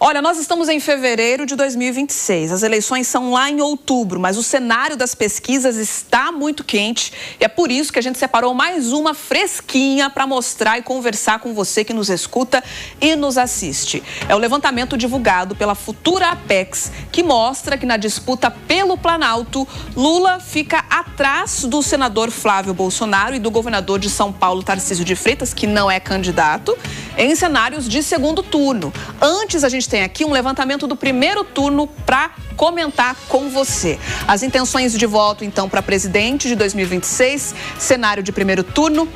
Olha, nós estamos em fevereiro de 2026. As eleições são lá em outubro, mas o cenário das pesquisas está muito quente. E é por isso que a gente separou mais uma fresquinha para mostrar e conversar com você que nos escuta e nos assiste. É o levantamento divulgado pela Futura Apex, que mostra que na disputa pelo Planalto, Lula fica atrás do senador Flávio Bolsonaro e do governador de São Paulo, Tarcísio de Freitas, que não é candidato, em cenários de segundo turno. Antes, a gente tem aqui um levantamento do primeiro turno para comentar com você. As intenções de voto, então, para presidente de 2026, cenário de primeiro turno.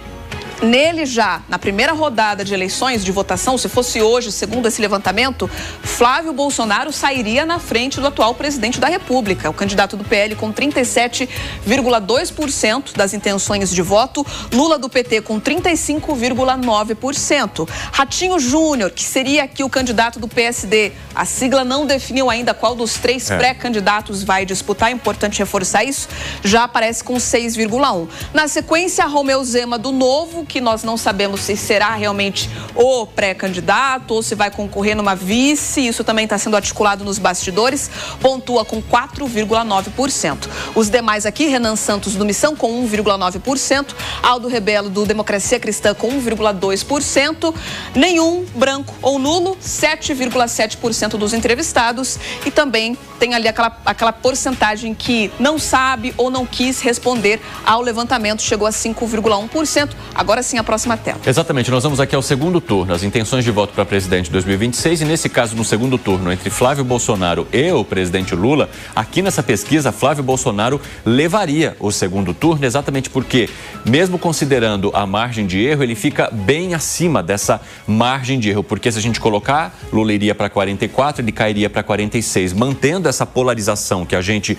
Nele já, na primeira rodada de eleições, de votação, se fosse hoje, segundo esse levantamento, Flávio Bolsonaro sairia na frente do atual presidente da República. O candidato do PL com 37,2% das intenções de voto, Lula do PT com 35,9%. Ratinho Júnior, que seria aqui o candidato do PSD, a sigla não definiu ainda qual dos três pré-candidatos vai disputar, é importante reforçar isso, já aparece com 6,1%. Na sequência, Romeu Zema do Novo, que nós não sabemos se será realmente o pré-candidato ou se vai concorrer numa vice, isso também está sendo articulado nos bastidores, pontua com 4,9%. Os demais aqui, Renan Santos do Missão com 1,9%, Aldo Rebelo do Democracia Cristã com 1,2%, nenhum branco ou nulo, 7,7% dos entrevistados, e também tem ali aquela porcentagem que não sabe ou não quis responder ao levantamento, chegou a 5,1%. Agora sim, a próxima tela. Exatamente, nós vamos aqui ao segundo turno, as intenções de voto para presidente de 2026, e nesse caso, no segundo turno, entre Flávio Bolsonaro e o presidente Lula, aqui nessa pesquisa, Flávio Bolsonaro levaria o segundo turno, exatamente porque, mesmo considerando a margem de erro, ele fica bem acima dessa margem de erro, porque se a gente colocar, Lula iria para 44, ele cairia para 46, mantendo essa polarização que a gente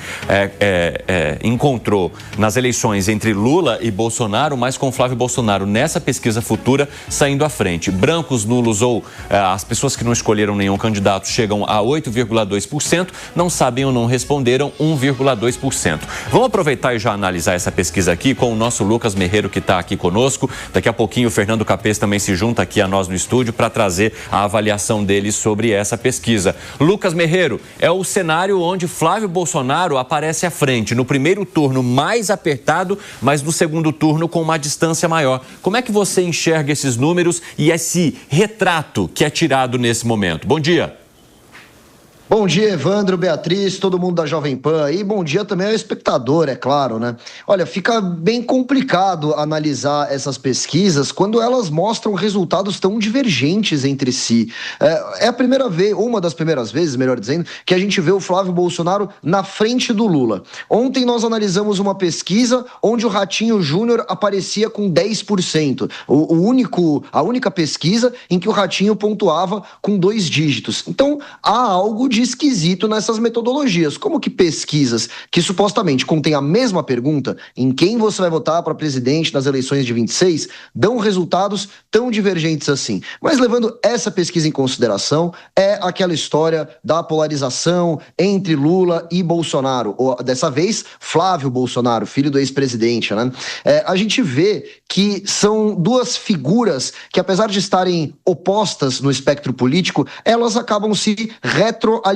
encontrou nas eleições entre Lula e Bolsonaro, mas com Flávio Bolsonaro nessa pesquisa futura saindo à frente. Brancos, nulos ou as pessoas que não escolheram nenhum candidato chegam a 8,2%, não sabem ou não responderam 1,2%. Vamos aproveitar e já analisar essa pesquisa aqui com o nosso Lucas Merreiro, que está aqui conosco. Daqui a pouquinho o Fernando Capês também se junta aqui a nós no estúdio para trazer a avaliação dele sobre essa pesquisa. Lucas Merreiro, é o cenário onde Flávio Bolsonaro aparece à frente, no primeiro turno mais apertado, mas no segundo turno com uma distância maior. Como é que você enxerga esses números e esse retrato que é tirado nesse momento? Bom dia. Bom dia, Evandro, Beatriz, todo mundo da Jovem Pan, e bom dia também ao espectador, é claro, né? Olha, fica bem complicado analisar essas pesquisas quando elas mostram resultados tão divergentes entre si. É a primeira vez, ou uma das primeiras vezes, melhor dizendo, que a gente vê o Flávio Bolsonaro na frente do Lula. Ontem nós analisamos uma pesquisa onde o Ratinho Júnior aparecia com 10%. A única pesquisa em que o Ratinho pontuava com 2 dígitos. Então, há algo de esquisito nessas metodologias. Como que pesquisas que supostamente contêm a mesma pergunta, em quem você vai votar para presidente nas eleições de 26, dão resultados tão divergentes assim? Mas levando essa pesquisa em consideração, é aquela história da polarização entre Lula e Bolsonaro, ou dessa vez Flávio Bolsonaro, filho do ex-presidente, né? A gente vê que são duas figuras que, apesar de estarem opostas no espectro político, elas acabam se retroalimentando.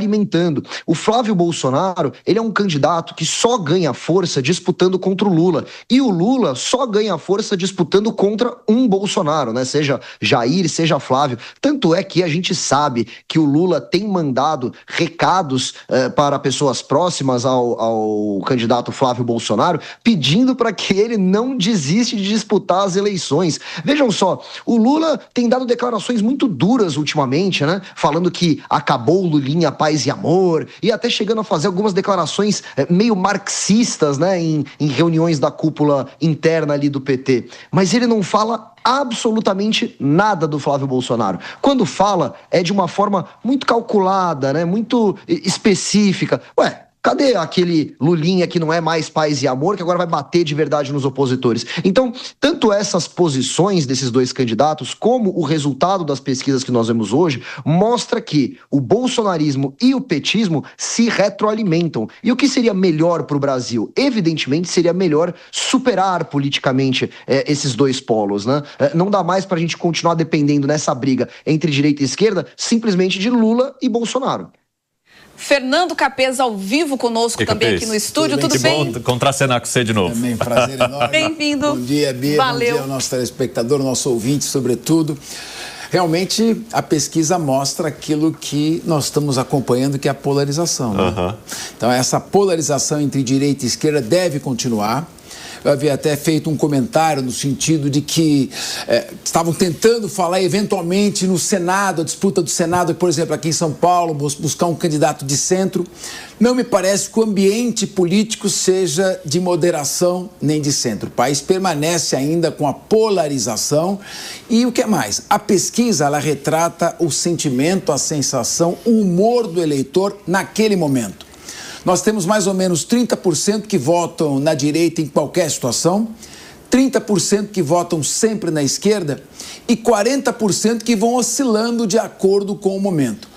O Flávio Bolsonaro, ele é um candidato que só ganha força disputando contra o Lula. E o Lula só ganha força disputando contra um Bolsonaro, né? Seja Jair, seja Flávio. Tanto é que a gente sabe que o Lula tem mandado recados para pessoas próximas ao candidato Flávio Bolsonaro, pedindo para que ele não desiste de disputar as eleições. Vejam só, o Lula tem dado declarações muito duras ultimamente, né? Falando que acabou o Lulinha, paz e amor, e até chegando a fazer algumas declarações meio marxistas, né, em reuniões da cúpula interna ali do PT. Mas ele não fala absolutamente nada do Flávio Bolsonaro. Quando fala, é de uma forma muito calculada, né, muito específica. Cadê aquele Lulinha que não é mais paz e amor, que agora vai bater de verdade nos opositores? Então, tanto essas posições desses dois candidatos, como o resultado das pesquisas que nós vemos hoje, mostra que o bolsonarismo e o petismo se retroalimentam. E o que seria melhor para o Brasil? Evidentemente, seria melhor superar politicamente esses dois polos, né? Não dá mais para a gente continuar dependendo nessa briga entre direita e esquerda simplesmente de Lula e Bolsonaro. Fernando Capeza ao vivo conosco também aqui no estúdio. Tudo bem? Que bom contracenar com você de novo. Também, prazer enorme. Bem-vindo. Bom dia, Bia. Valeu. Bom dia ao nosso telespectador, nosso ouvinte, sobretudo. Realmente, a pesquisa mostra aquilo que nós estamos acompanhando, que é a polarização. Né? Então, essa polarização entre direita e esquerda deve continuar. Eu havia até feito um comentário no sentido de que estavam tentando falar eventualmente no Senado, a disputa do Senado, por exemplo, aqui em São Paulo, buscar um candidato de centro. Não me parece que o ambiente político seja de moderação nem de centro. O país permanece ainda com a polarização. E o que é mais? A pesquisa, ela retrata o sentimento, a sensação, o humor do eleitor naquele momento. Nós temos mais ou menos 30% que votam na direita em qualquer situação, 30% que votam sempre na esquerda e 40% que vão oscilando de acordo com o momento.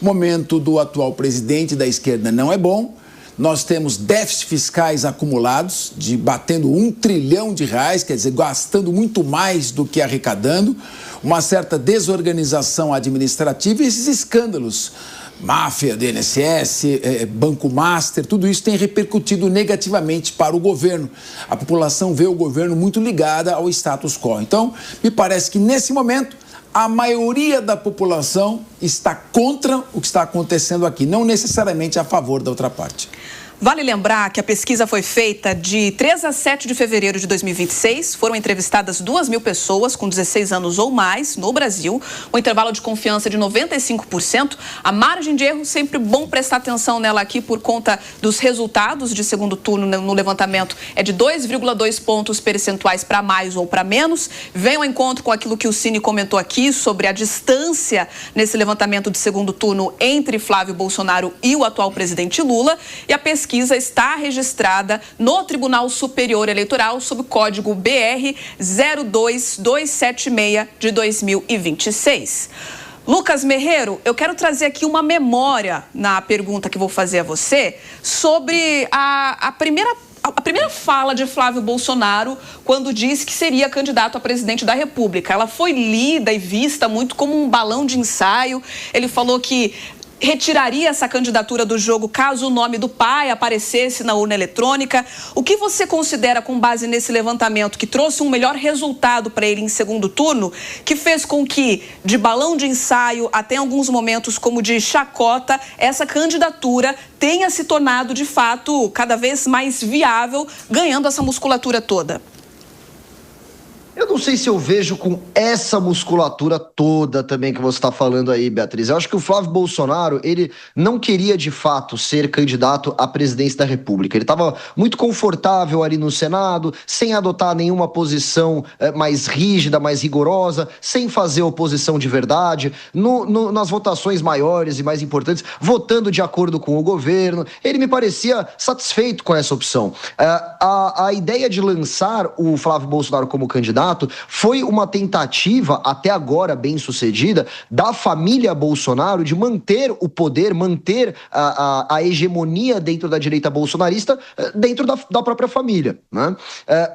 O momento do atual presidente da esquerda não é bom. Nós temos déficits fiscais acumulados, batendo R$1 trilhão, quer dizer, gastando muito mais do que arrecadando, uma certa desorganização administrativa e esses escândalos. Máfia, DNSS, Banco Master, tudo isso tem repercutido negativamente para o governo. A população vê o governo muito ligada ao status quo. Então, me parece que nesse momento, a maioria da população está contra o que está acontecendo aqui, não necessariamente a favor da outra parte. Vale lembrar que a pesquisa foi feita de 3 a 7 de fevereiro de 2026. Foram entrevistadas 2.000 pessoas com 16 anos ou mais no Brasil. Um intervalo de confiança de 95%. A margem de erro, sempre bom prestar atenção nela aqui por conta dos resultados de segundo turno no levantamento, é de 2,2 pontos percentuais para mais ou para menos. Vem ao encontro com aquilo que o Cine comentou aqui sobre a distância nesse levantamento de segundo turno entre Flávio Bolsonaro e o atual presidente Lula. E a pesquisa está registrada no Tribunal Superior Eleitoral sob o código BR 02276 de 2026. Lucas Merreiro, eu quero trazer aqui uma memória na pergunta que vou fazer a você sobre a primeira fala de Flávio Bolsonaro quando disse que seria candidato a presidente da República. Ela foi lida e vista muito como um balão de ensaio. Ele falou que retiraria essa candidatura do jogo caso o nome do pai aparecesse na urna eletrônica. O que você considera, com base nesse levantamento, que trouxe um melhor resultado para ele em segundo turno, que fez com que, de balão de ensaio até alguns momentos como de chacota, essa candidatura tenha se tornado, de fato, cada vez mais viável, ganhando essa musculatura toda? Eu não sei se eu vejo com essa musculatura toda também que você está falando aí, Beatriz. Eu acho que o Flávio Bolsonaro, ele não queria de fato ser candidato à presidência da República. Ele estava muito confortável ali no Senado, sem adotar nenhuma posição mais rígida, mais rigorosa, sem fazer oposição de verdade, nas votações maiores e mais importantes, votando de acordo com o governo. Ele me parecia satisfeito com essa opção. A ideia de lançar o Flávio Bolsonaro como candidato foi uma tentativa, até agora bem sucedida, da família Bolsonaro de manter o poder, manter a hegemonia dentro da direita bolsonarista, dentro da própria família, né?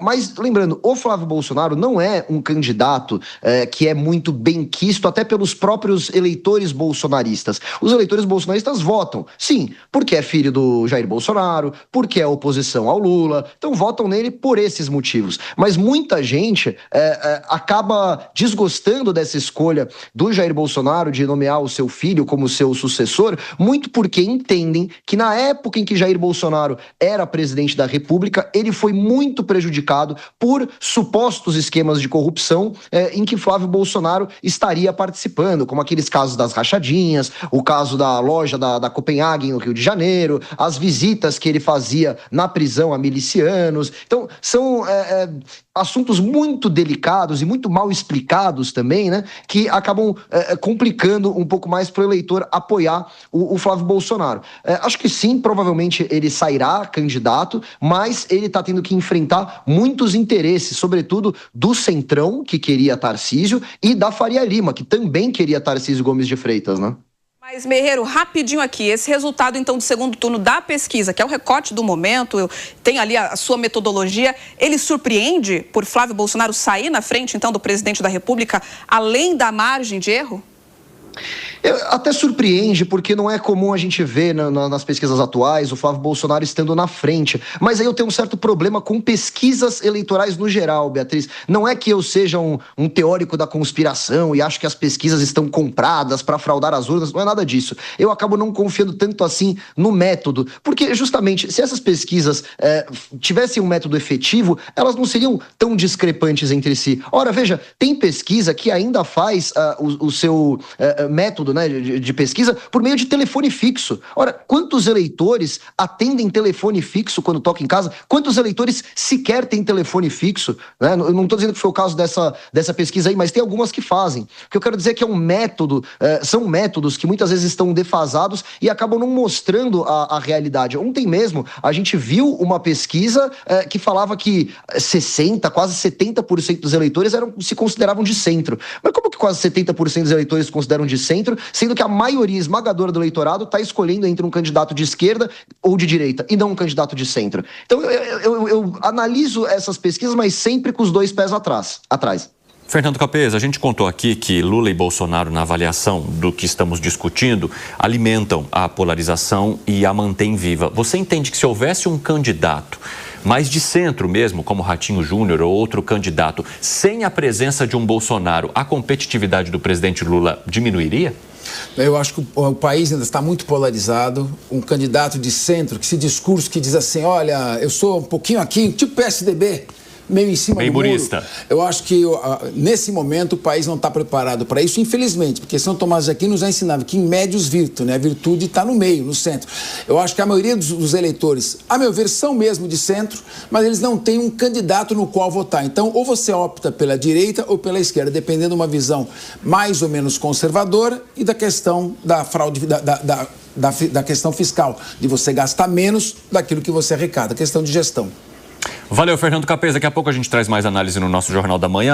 Mas, lembrando, o Flávio Bolsonaro não é um candidato que é muito bem quisto até pelos próprios eleitores bolsonaristas. Os eleitores bolsonaristas votam, sim, porque é filho do Jair Bolsonaro, porque é oposição ao Lula, então votam nele por esses motivos. Mas muita gente acaba desgostando dessa escolha do Jair Bolsonaro de nomear o seu filho como seu sucessor, muito porque entendem que na época em que Jair Bolsonaro era presidente da República, ele foi muito prejudicado por supostos esquemas de corrupção em que Flávio Bolsonaro estaria participando, como aqueles casos das rachadinhas, o caso da loja da Copenhagen no Rio de Janeiro, as visitas que ele fazia na prisão a milicianos. Então, são assuntos muito muito delicados e muito mal explicados também, né? Que acabam complicando um pouco mais para o eleitor apoiar o Flávio Bolsonaro. Acho que sim, provavelmente ele sairá candidato, mas ele está tendo que enfrentar muitos interesses, sobretudo do Centrão, que queria Tarcísio, e da Faria Lima, que também queria Tarcísio Gomes de Freitas, né? Mas, Merreiro, rapidinho aqui, esse resultado, então, do segundo turno da pesquisa, que é o recorte do momento, tem ali a sua metodologia, ele surpreende por Flávio Bolsonaro sair na frente, então, do presidente da República, além da margem de erro? Até surpreende, porque não é comum a gente ver nas pesquisas atuais o Flávio Bolsonaro estando na frente. Mas aí eu tenho um certo problema com pesquisas eleitorais no geral, Beatriz. Não é que eu seja um teórico da conspiração e acho que as pesquisas estão compradas para fraudar as urnas, não é nada disso. Eu acabo não confiando tanto assim no método, porque justamente se essas pesquisas tivessem um método efetivo, elas não seriam tão discrepantes entre si. Ora, veja, tem pesquisa que ainda faz o seu método, né, de pesquisa por meio de telefone fixo. Ora, quantos eleitores atendem telefone fixo quando tocam em casa? Quantos eleitores sequer têm telefone fixo? Né? Eu não estou dizendo que foi o caso dessa pesquisa aí, mas tem algumas que fazem. O que eu quero dizer é que é um método, são métodos que muitas vezes estão defasados e acabam não mostrando a realidade. Ontem mesmo a gente viu uma pesquisa que falava que 60%, quase 70% dos eleitores se consideravam de centro. Mas como que quase 70% dos eleitores se consideram de centro, sendo que a maioria esmagadora do eleitorado está escolhendo entre um candidato de esquerda ou de direita, e não um candidato de centro? Então, eu analiso essas pesquisas, mas sempre com os dois pés atrás. Fernando Capês, a gente contou aqui que Lula e Bolsonaro, na avaliação do que estamos discutindo, alimentam a polarização e a mantêm viva. Você entende que se houvesse um candidato mais de centro mesmo, como Ratinho Júnior ou outro candidato, sem a presença de um Bolsonaro, a competitividade do presidente Lula diminuiria? Eu acho que o país ainda está muito polarizado. Um candidato de centro, que esse discurso que diz assim, olha, eu sou um pouquinho aqui, tipo PSDB, meio em cima do muro. Eu acho que nesse momento o país não está preparado para isso, infelizmente, porque São Tomás de Aquino nos ensinava que em médios virtu, né? A virtude está no meio, no centro. Eu acho que a maioria dos eleitores, a meu ver, são mesmo de centro, mas eles não têm um candidato no qual votar. Então, ou você opta pela direita ou pela esquerda, dependendo de uma visão mais ou menos conservadora e da questão da fraude, da questão fiscal, de você gastar menos daquilo que você arrecada, questão de gestão. Valeu, Fernando Capês. Daqui a pouco a gente traz mais análise no nosso Jornal da Manhã.